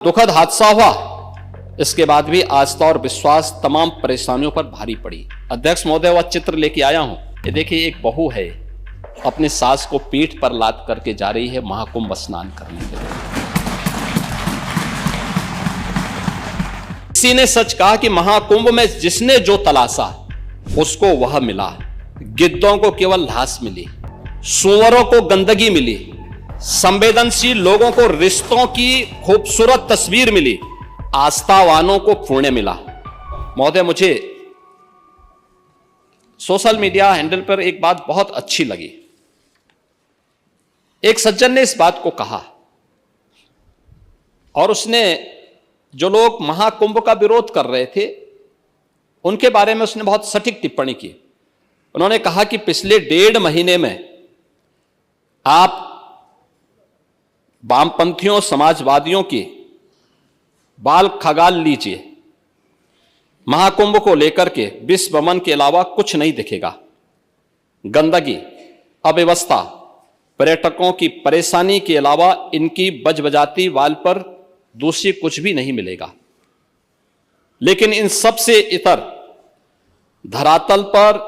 दुखद हादसा हुआ, इसके बाद भी आस्था और विश्वास तमाम परेशानियों पर भारी पड़ी। अध्यक्ष महोदय वह चित्र लेके आया हूं। ये देखिए, एक बहू है, अपनी सास को पीठ पर लाद करके जा रही है महाकुंभ स्नान करने के लिए। किसी ने सच कहा कि महाकुंभ में जिसने जो तलाशा उसको वह मिला। गिद्धों को केवल घास मिली, सूअरों को गंदगी मिली, संवेदनशील लोगों को रिश्तों की खूबसूरत तस्वीर मिली, आस्थावानों को पुण्य मिला। महोदय, मुझे सोशल मीडिया हैंडल पर एक बात बहुत अच्छी लगी। एक सज्जन ने इस बात को कहा और उसने जो लोग महाकुंभ का विरोध कर रहे थे उनके बारे में उसने बहुत सटीक टिप्पणी की। उन्होंने कहा कि पिछले 1.5 महीने में आप वामपंथियों, समाजवादियों की बाल खगाल लीजिए, महाकुंभ को लेकर के विश्व भ्रमण के अलावा कुछ नहीं दिखेगा। गंदगी, अव्यवस्था, पर्यटकों की परेशानी के अलावा इनकी बजबजाती वाल पर दूसरी कुछ भी नहीं मिलेगा। लेकिन इन सब से इतर धरातल पर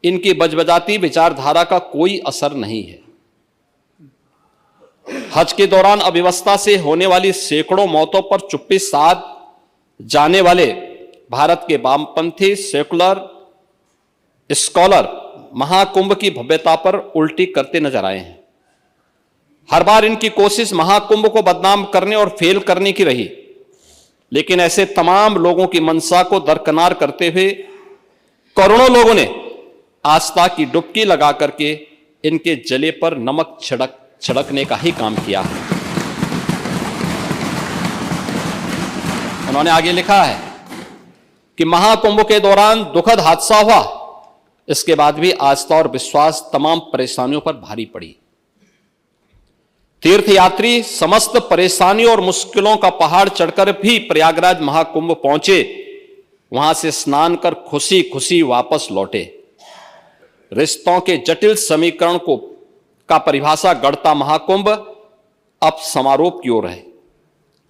इनकी बजबजाती विचारधारा का कोई असर नहीं है। हज के दौरान अव्यवस्था से होने वाली सैकड़ों मौतों पर चुप्पी साध जाने वाले भारत के वामपंथी सेकुलर स्कॉलर महाकुंभ की भव्यता पर उल्टी करते नजर आए हैं। हर बार इनकी कोशिश महाकुंभ को बदनाम करने और फेल करने की रही, लेकिन ऐसे तमाम लोगों की मंशा को दरकिनार करते हुए करोड़ों लोगों ने आस्था की डुबकी लगा करके इनके जले पर नमक छिड़कने का ही काम किया है। उन्होंने आगे लिखा है कि महाकुंभ के दौरान दुखद हादसा हुआ, इसके बाद भी आस्था और विश्वास तमाम परेशानियों पर भारी पड़ी। तीर्थयात्री समस्त परेशानियों और मुश्किलों का पहाड़ चढ़कर भी प्रयागराज महाकुंभ पहुंचे, वहां से स्नान कर खुशी खुशी वापस लौटे। रिश्तों के जटिल समीकरण का परिभाषा गढ़ता महाकुंभ अब समारोह की ओर है,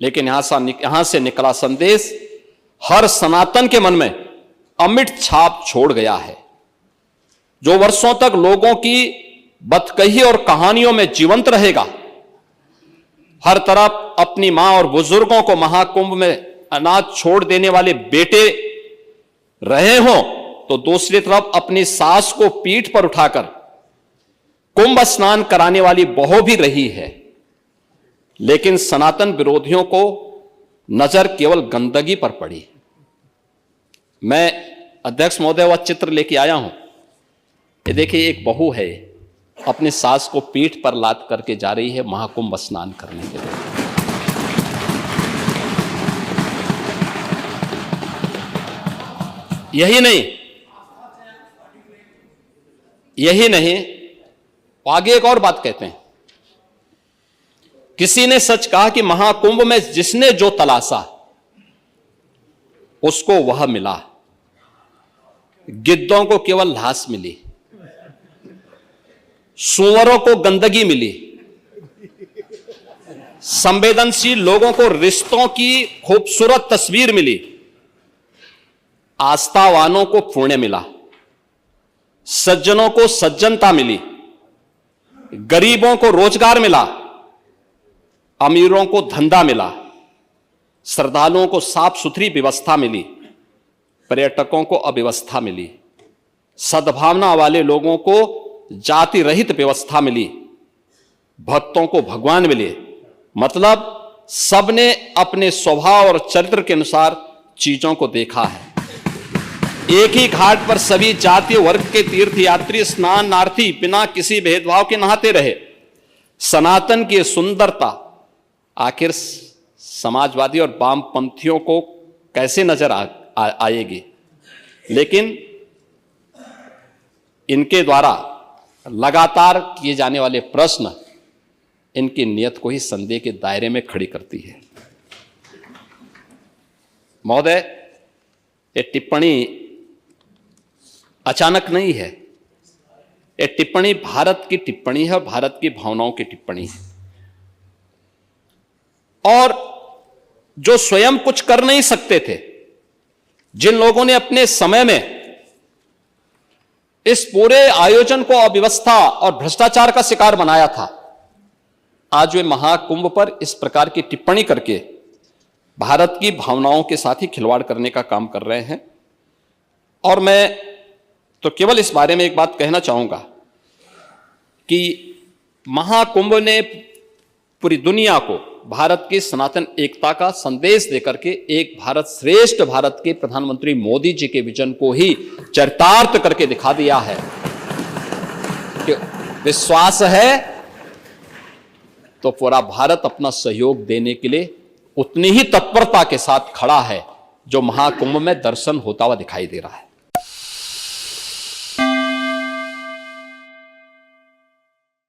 लेकिन यहां से निकला संदेश हर सनातन के मन में अमिट छाप छोड़ गया है, जो वर्षों तक लोगों की बतकही और कहानियों में जीवंत रहेगा। हर तरफ अपनी मां और बुजुर्गों को महाकुंभ में अनाथ छोड़ देने वाले बेटे रहे हों, तो दूसरी तरफ अपनी सास को पीठ पर उठाकर कुंभ स्नान कराने वाली बहू भी रही है। लेकिन सनातन विरोधियों को नजर केवल गंदगी पर पड़ी। मैं अध्यक्ष महोदय वह चित्र लेके आया हूं। ये देखिए, एक बहू है, अपनी सास को पीठ पर लाद करके जा रही है महाकुंभ स्नान करने के लिए। यही नहीं, आगे एक और बात कहते हैं। किसी ने सच कहा कि महाकुंभ में जिसने जो तलाशा उसको वह मिला। गिद्धों को केवल घास मिली, सूअरों को गंदगी मिली, संवेदनशील लोगों को रिश्तों की खूबसूरत तस्वीर मिली, आस्थावानों को पुण्य मिला, सज्जनों को सज्जनता मिली, गरीबों को रोजगार मिला, अमीरों को धंधा मिला, श्रद्धालुओं को साफ सुथरी व्यवस्था मिली, पर्यटकों को अव्यवस्था मिली, सद्भावना वाले लोगों को जाति रहित व्यवस्था मिली, भक्तों को भगवान मिले। मतलब सबने अपने स्वभाव और चरित्र के अनुसार चीजों को देखा है। एक ही घाट पर सभी जातीय वर्ग के तीर्थयात्री स्नानार्थी बिना किसी भेदभाव के नहाते रहे। सनातन की सुंदरता आखिर समाजवादी और वामपंथियों को कैसे नजर आएगी? लेकिन इनके द्वारा लगातार किए जाने वाले प्रश्न इनकी नियत को ही संदेह के दायरे में खड़ी करती है। महोदय, ये टिप्पणी अचानक नहीं है। ये टिप्पणी भारत की टिप्पणी है और भारत की भावनाओं की टिप्पणी है। और जो स्वयं कुछ कर नहीं सकते थे, जिन लोगों ने अपने समय में इस पूरे आयोजन को अव्यवस्था और भ्रष्टाचार का शिकार बनाया था, आज वे महाकुंभ पर इस प्रकार की टिप्पणी करके भारत की भावनाओं के साथ ही खिलवाड़ करने का काम कर रहे हैं। और मैं तो केवल इस बारे में एक बात कहना चाहूंगा कि महाकुंभ ने पूरी दुनिया को भारत की सनातन एकता का संदेश देकर के एक भारत श्रेष्ठ भारत के प्रधानमंत्री मोदी जी के विजन को ही चरितार्थ करके दिखा दिया है कि विश्वास है तो पूरा भारत अपना सहयोग देने के लिए उतनी ही तत्परता के साथ खड़ा है जो महाकुंभ में दर्शन होता हुआ दिखाई दे रहा है।